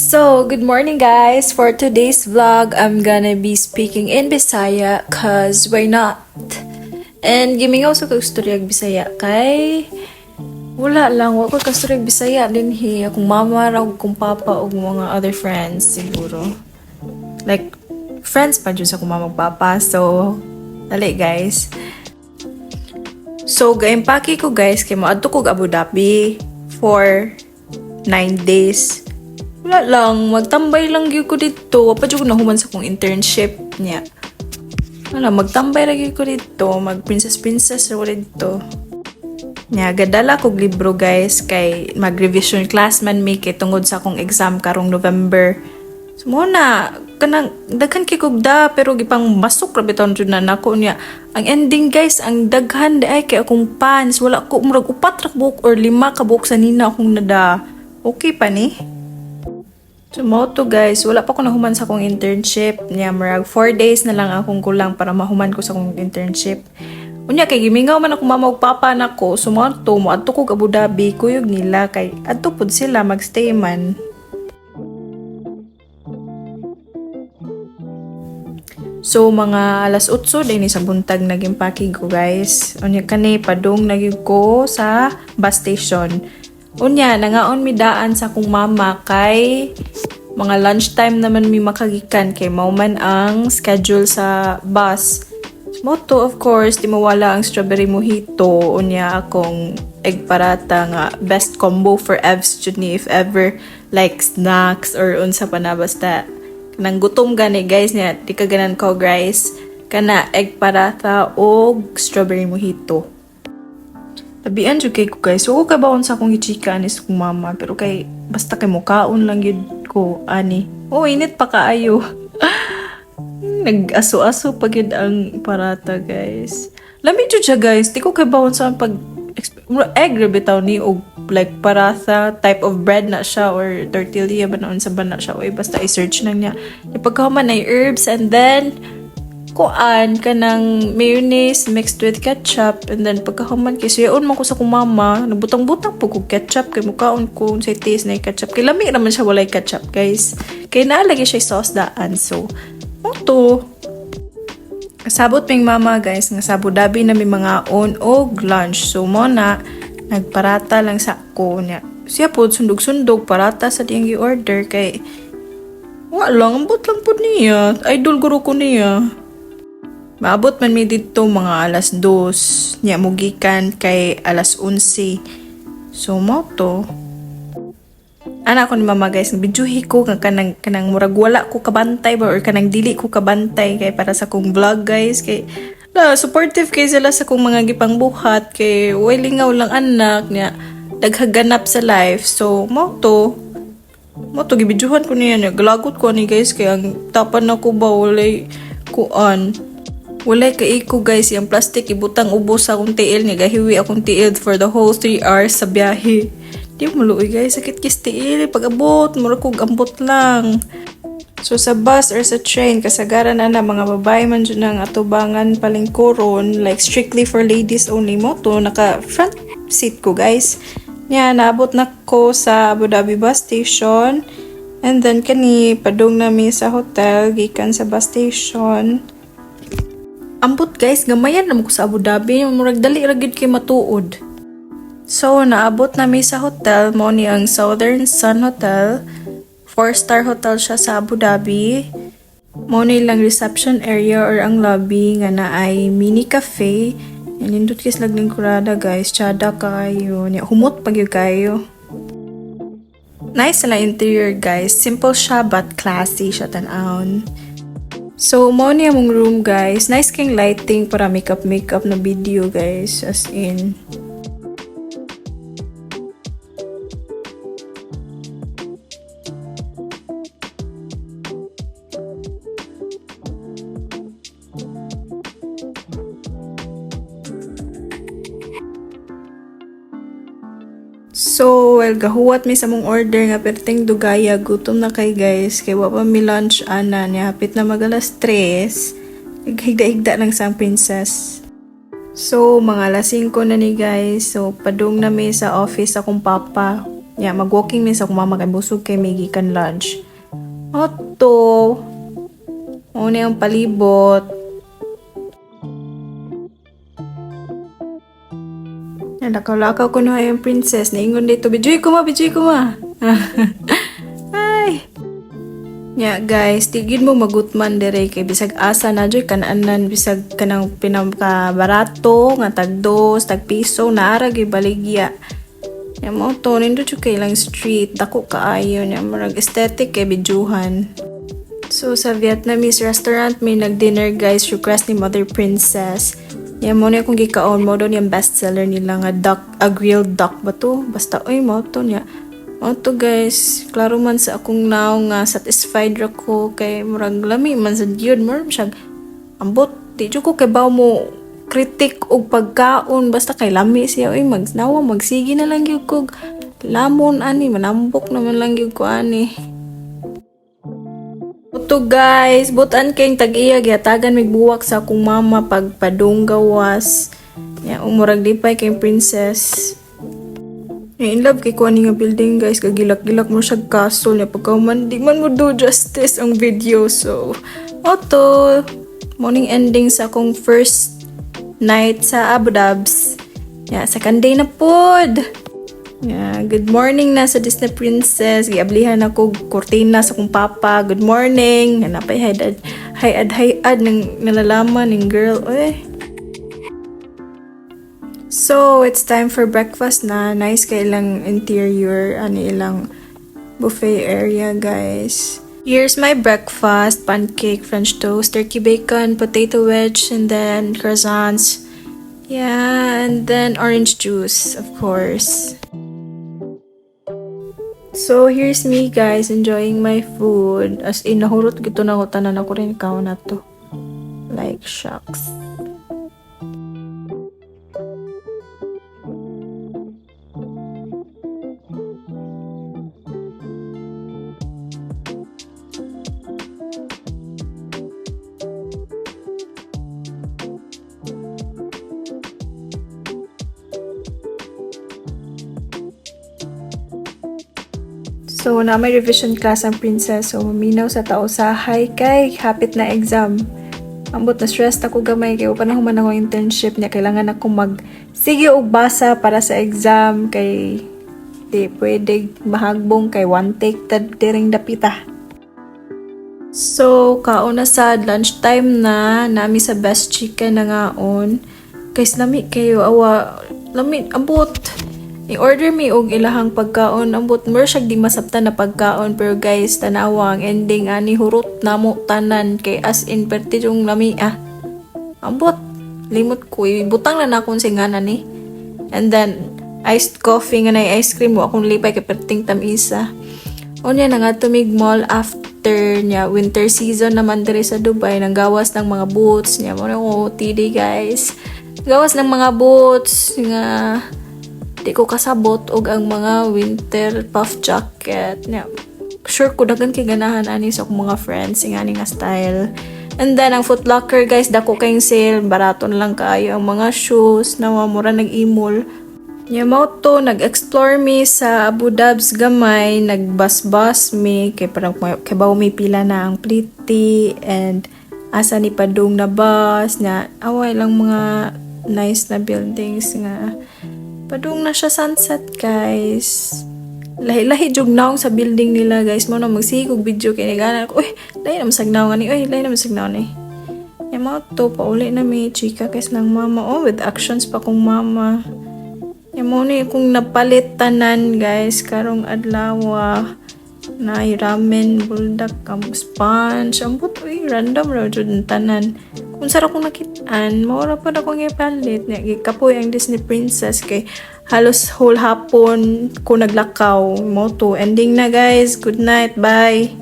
Good morning guys. For today's vlog, I'm gonna be speaking in Bisaya cause why not? And gimingaw sa kong storyag Bisaya kay wala lang, wako ka storyag Bisaya din akong mama raw, akong papa ug mga other friends siguro. Like friends pa jud sa akong mama ug papa. So, dali guys. So, gaimpaki ko guys kay moadto ko Abu Dhabi for 9 days. Wala lang, magtambay lang gyud ko dito. Wapa jud ko nahuman sa kong internship niya. Wala, magtambay lagi ko dito. Mag-princess raw dito. Nya, gadala kog libro guys kay mag-revision class man may kay tungod sa akong exam karong November. So, muna, kanang daghan kay kog da pero gipang basok ra bitaw jud na nako niya. Ang ending guys, ang daghan di ay kay akong pants. Wala ko murag 4 ra buok or 5 ka buok sa nina akong nada. Okay pa ni? So, to guys, wala pa ko nahuman sa akong internship. Nya, marag 4 days na lang akong kulang para mahuman ko sa akong internship. Unya, kay gimingaw man ako mama ug papa nako. So, moadto ko Abu Dhabi, kuyog nila kay adto pud sila magstay man. So, mga alas 8 din sa buntag naging packing ko guys. Unya, kani padung naging ko sa bus station. Unya, nangaon mi daan sa akong mama kay mga lunchtime naman mi makagikan kay mauman ang schedule sa bus. Moto of course, di mawala ang strawberry mojito. Unya akong egg parata nga best combo for Evs jud ni if ever like snacks or unsa pa na basta. Kanang gutom gani guys niya, di ka ganan ko guys. Kana egg parata o strawberry mojito. Tabian jud kay ko guys. So, ko kabaon sa akong gichika anis kong mama. Pero kay, basta kay mukaon lang yun ko, ani. Oh, init pa kaayo. Nag-aso-aso pa yun ang parata, guys. Lamig jud siya, guys. Di ko kabaon sa pag egg bitaw ni o like parata type of bread na siya or tortilla ba noon sa bana siya. Oy, basta i-search lang niya. Ipagkaman na herbs and then kuan kanang mayonnaise mixed with ketchup and then pagkahuman kay suyaon man ko sa kong mama nabutang-butang po ko ketchup kay mukaon ko sa taste na ketchup kay lami naman siya walay ketchup guys kay naalagi siya sauce daan so to kasabot ming mama guys nga sa Abu Dhabi na may mga on og lunch so mo na nagparata lang sa ko niya siya po sundog-sundog parata sa diyang i-order kay wala lang ambot lang po niya idol guru ko niya. Maabot man mi dito mga alas 2 niya mugikan kay alas 11. So mo to. Ana ko ni mama guys, bidyuhi ko nga kanang murag wala ko kabantay ba or kanang dili ko kabantay kay para sa kong vlog guys kay supportive kay sila sa kong mga gipang buhat kay way lingaw lang anak niya daghaganap sa life. So mo to gibidyuhan ko niya galagot ko ni guys kay ang tapan na ko ba walay kuan. Walay kay ko guys, yung plastic ibutang ubos sa akong tiil niya. Gahiwi akong tiil for the whole 3 hours sa biyahe. Di mo luoy guys, sakit kis tiil. Pag abot, mura kong ambot lang. So sa bus or sa train, kasagaran na mga babae man dyan ang atubangan palingkuron. Like strictly for ladies only mo to. Naka front seat ko guys. Yan, naabot na ko sa Abu Dhabi bus station. And then kani, padung nami sa hotel, gikan sa bus station. Ambot guys, gamayan naman ko sa Abu Dhabi. Murag dali ragid kay matuod. So, naabot nami sa hotel. Mo ni ang Southern Sun Hotel. 4-star hotel siya sa Abu Dhabi. Mo ni lang reception area or ang lobby nga na ay mini cafe. Yan, nindot kis lagning kurada guys. Tsada kayo. Humot pag yung kayo. Nice na interior guys. Simple siya but classy siya tan-aon. So, mo niya mong room guys. Nice king lighting para makeup na video guys. As in. So, well, gahuwat mi sa mong order nga perting dugaya. Gutom na kay guys. Kay wapa mi lunch ana niya. Hapit na magalas 3. Higda-higda lang sang princess. So, mga alas 5 na ni guys. So, padung na mi sa office akong papa. mag-walking mi sa akong mama kay busog kay may gikan lunch. Oto. Una yung palibot. Lakaw-lakaw ko na yung princess. Naingon dito, bijoy ko ma. Ay. Guys, tigid mo magutman dire kay bisag asa na joy kananan bisag kanang pinaka-barato nga tag-2, tag-piso naara gyud baligya. Mo to nindo jud kay lang street dako kaayo nya murag aesthetic kay bijuhan. So sa Vietnamese restaurant may nag-dinner guys request ni Mother Princess. Mo na akong gikaon mo doon yung bestseller nila nga duck, a grilled duck ba to? Basta mo to niya. Mo to guys, klaro man sa akong naw nga satisfied ra ko kay murag lami man sa gyud murag siyang ambot di jud ko kay baw mo kritik og pagkaon basta kay lami siya magnawa magsige na lang gyud kog lamon ani manambok naman lang gyud ko ani. Ito guys, butan kayong tag-iya gihatagan mig buwak sa akong mama pagpadong gawas. Umurag lipay kay princess. In love kay ko ani nga building guys, kagilak-gilak mo siya castle niya pagkauman di man mo do justice ang video. So, oto morning ending sa akong first night sa Abu Dhabs. Second day na pod. Good morning na sa Disney Princess. Giablihan ako kurtina sa kong papa. Good morning. Napay hayad ng nalalaman ng girl. So, it's time for breakfast na. Nice kay ilang interior. Ilang buffet area, guys. Here's my breakfast. Pancake, French toast, turkey bacon, potato wedge, and then croissants. And then orange juice, of course. So, here's me guys, enjoying my food. As in, nahurot gito na ko, tanan ako rin kao na to. Like, shucks. So, na may revision class ang princess. So, maminaw sa tausahay kay hapit na exam. Ambot na stress ako gamay kay panahon man ako internship niya. Kailangan ako sige og basa para sa exam kay di pwede mahagbong kay one take tad diring dapita. So, kauna sa lunchtime na nami sa best chicken na ngaon. Guys, lami kayo awa lami ambot. I-order mi og ilahang pagkaon ambot mer siya di masabta na pagkaon pero guys tanawa ang ending ani hurot namo tanan kay as in perti yung lami ambot limot ko ibutang na nakon singanan ni and then iced coffee nga na ice cream mo akong lipay kay perting tamisa unya na nga tumig mall after nya winter season naman diri sa Dubai nang gawas ng mga boots nya mo na ko TD guys gawas ng mga boots nga di ko kasabot og ang mga winter puff jacket. Sure ko dagan kay ganahan ani sa akong mga friends nga nga style. And then ang Foot Locker guys, dako kayong sale, barato na lang kaayo ang mga shoes na mura nag-imol. Mo to nag-explore mi sa Abu Dhabs gamay, nagbas-bas mi kay parang kay bawo mi pila na ang pretty and asa ni padung na bus na away lang mga nice na buildings nga padung na siya sunset guys. Lahi-lahi jug naong sa building nila guys. Mo na magsigog video kay nagana ko. Uy, lahi na masagnaw ni. Uy, lahi na masagnaw ni. Mo to pauli na mi chika guys ng mama. Oh, with actions pa kong mama. Mo ni kung napalit tanan guys karong adlaw na ramen, buldak, sponge. Ambot uy, random ra jud tanan. Kung sara kong nakitaan, maura pa na kong ipalit. Kapoy ang Disney Princess kay halos whole hapon ko naglakaw. Moto. Ending na guys. Good night. Bye.